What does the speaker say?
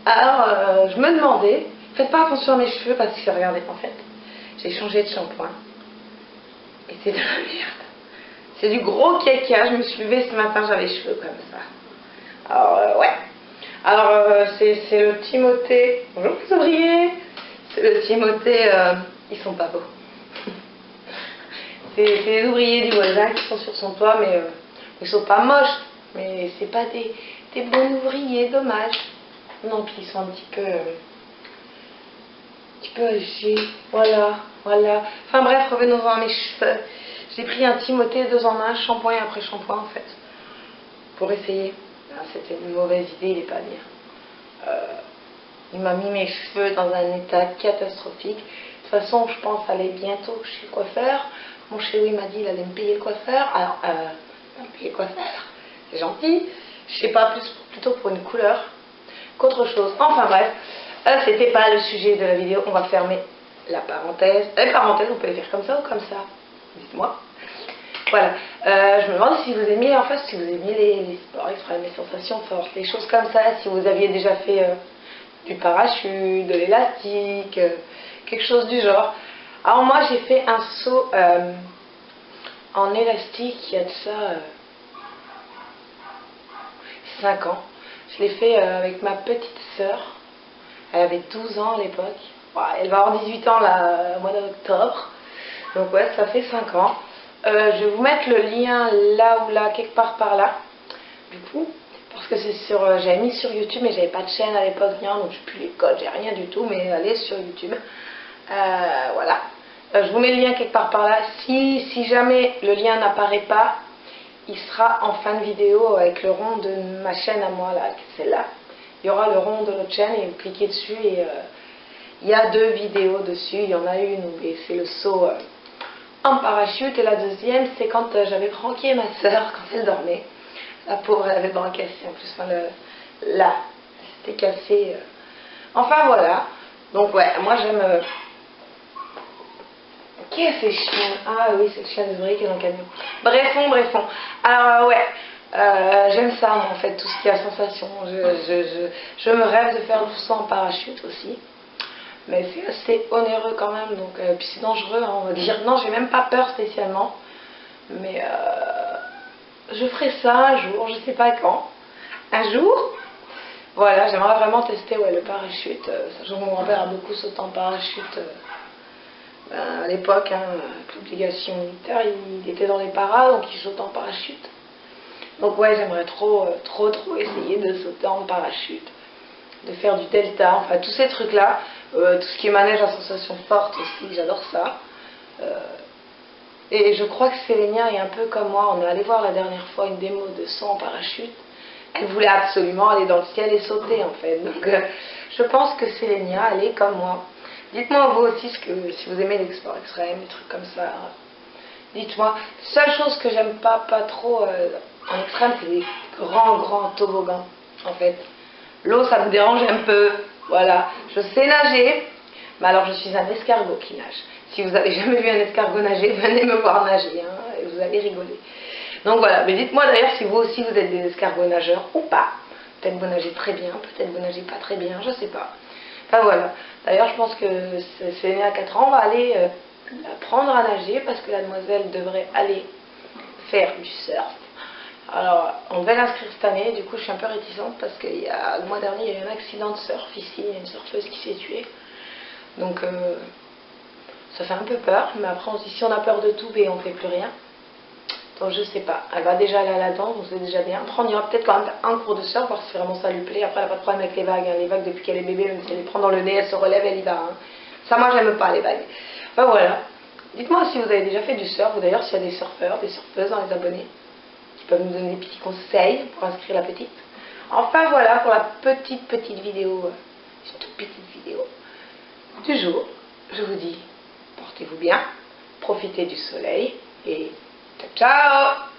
Alors, je me demandais, faites pas attention à mes cheveux parce que regardez, en fait, j'ai changé de shampoing. Et c'est de la merde. C'est du gros caca. Je me suis levée ce matin, j'avais les cheveux comme ça. Alors, ouais. Alors, c'est le Timothée. Bonjour les ouvriers. C'est le Timothée. Ils sont pas beaux. C'est les ouvriers du voisin qui sont sur son toit, mais ils sont pas moches. Mais c'est pas des bons ouvriers, dommage. Non, puis ils sont un petit peu âgés. Voilà. Enfin bref, revenons-en à mes cheveux. J'ai pris un Timothée 2 en 1, shampoing et après shampoing en fait. Pour essayer. C'était une mauvaise idée, il est pas bien. Il m'a mis mes cheveux dans un état catastrophique. De toute façon, je pense aller bientôt chez le coiffeur. Mon chéri m'a dit qu'il allait me payer le coiffeur. Alors, me payer le coiffeur, c'est gentil. Je sais pas, plutôt pour une couleur qu'autre chose. Enfin bref, c'était pas le sujet de la vidéo. On va fermer la parenthèse. Les parenthèses, on peut les faire comme ça ou comme ça. Dites-moi. Voilà. Je me demande si vous aimiez, en fait, si vous aimiez les sports extrêmes, les sensations fortes, les choses comme ça. Si vous aviez déjà fait du parachute, de l'élastique, quelque chose du genre. Alors moi, j'ai fait un saut en élastique il y a de ça 5 ans. Je l'ai fait avec ma petite sœur. Elle avait 12 ans à l'époque. Ouais, elle va avoir 18 ans là, au mois d'octobre. Donc ouais, ça fait 5 ans. Je vais vous mettre le lien là ou là, quelque part par là. Du coup, parce que c'est sur... j'avais mis sur YouTube, mais j'avais pas de chaîne à l'époque, rien. Donc j'ai plus les codes, j'ai rien du tout. Mais allez sur YouTube. Voilà. Je vous mets le lien quelque part par là. Si jamais le lien n'apparaît pas, il sera en fin de vidéo avec le rond de ma chaîne à moi, là, celle-là. Il y aura le rond de l'autre chaîne et vous cliquez dessus et il y a 2 vidéos dessus. Il y en a une où c'est le saut en parachute et la deuxième c'est quand j'avais pranké ma soeur quand elle dormait. La pauvre, elle avait le bras cassé en plus. Enfin, là, c'était cassé. Enfin voilà. Donc ouais, moi j'aime... Qu'est-ce que c'est chien? Ah oui, c'est le chien des ouvriers qui est dans le camion. Brefons. Alors ouais, j'aime ça moi, en fait, tout ce qui a sensation. Je me rêve de faire tout ça en parachute aussi. Mais c'est assez onéreux quand même, donc puis c'est dangereux, hein, on va dire. Non, j'ai même pas peur spécialement. Mais je ferai ça un jour, je sais pas quand. Un jour. Voilà, j'aimerais vraiment tester le parachute. Sachant que mon grand-père a beaucoup sauté en parachute. À l'époque, hein, avec l'obligation militaire, il était dans les paras, donc il saute en parachute. Donc ouais, j'aimerais trop essayer de sauter en parachute, de faire du delta, enfin tous ces trucs-là, tout ce qui est manège à sensation forte aussi, j'adore ça. Et je crois que Sélénia est un peu comme moi, on est allé voir la dernière fois une démo de saut en parachute. Elle voulait absolument aller dans le ciel et sauter en fait, donc je pense que Sélénia, elle est comme moi. Dites-moi vous aussi si vous aimez les sports extrêmes, des trucs comme ça. Dites-moi. Seule chose que j'aime pas trop en extrême, c'est les grands toboggans. En fait, l'eau ça me dérange un peu. Voilà. Je sais nager, mais alors je suis un escargot qui nage. Si vous avez jamais vu un escargot nager, venez me voir nager, hein, et vous allez rigoler. Donc voilà. Mais dites-moi d'ailleurs si vous aussi vous êtes des escargots nageurs ou pas. Peut-être vous nagez très bien, peut-être vous nagez pas très bien, je sais pas. Enfin voilà. D'ailleurs, je pense que Sélénia à 4 ans va aller apprendre à nager parce que la demoiselle devrait aller faire du surf. Alors, on devait l'inscrire cette année, du coup, je suis un peu réticente parce que le mois dernier, il y a eu un accident de surf ici, il y a une surfeuse qui s'est tuée. Donc, ça fait un peu peur, mais après, on se dit si on a peur de tout, on ne fait plus rien. Donc je sais pas, elle va déjà aller à la danse, donc c'est déjà bien. Après on ira peut-être quand même un cours de surf, voir si vraiment ça lui plaît. Après elle n'a pas de problème avec les vagues, hein. Les vagues depuis qu'elle est bébé, même si elle les prend dans le nez, elle se relève, elle y va. Hein. Ça moi j'aime pas les vagues. Enfin voilà, dites-moi si vous avez déjà fait du surf, ou d'ailleurs s'il y a des surfeurs, des surfeuses dans les abonnés, qui peuvent nous donner des petits conseils pour inscrire la petite. Enfin voilà pour la petite vidéo, une toute petite vidéo du jour. Je vous dis, portez-vous bien, profitez du soleil et ciao ciao!